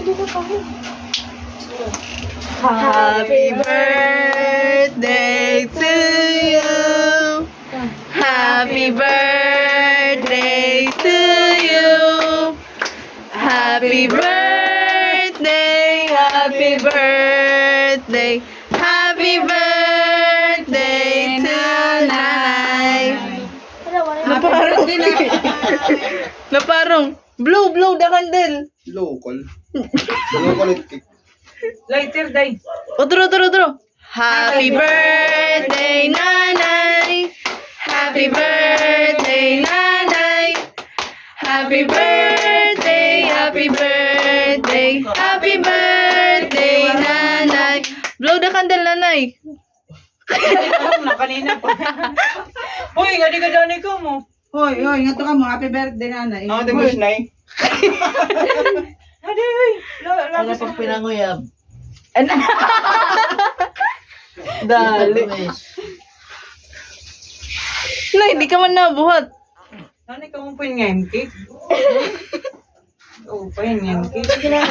Happy birthday to you. Happy birthday to you. Happy birthday, happy birthday, happy birthday to Nanay. Naparong. Naparong. Blow the candle. Local. Local cake. Lighter, day. Otro. Happy birthday, Nanay. Happy birthday, Nanay. Happy birthday, happy birthday, happy birthday, Nanay. Blow the candle, Nanay. Alam na, kanina pa. Uy, nga di ka dyan ikaw mo. Hoy, nga to ka mo. Happy birthday, nanay. Ah, di mo sinay? Adi, uy. Ano pag pinanguyab? Dali. Nay, hindi ka man nabuhat. Ano ikaw mo pa yung ngayon cake? Oo, pa yung ngayon cake. Sige na.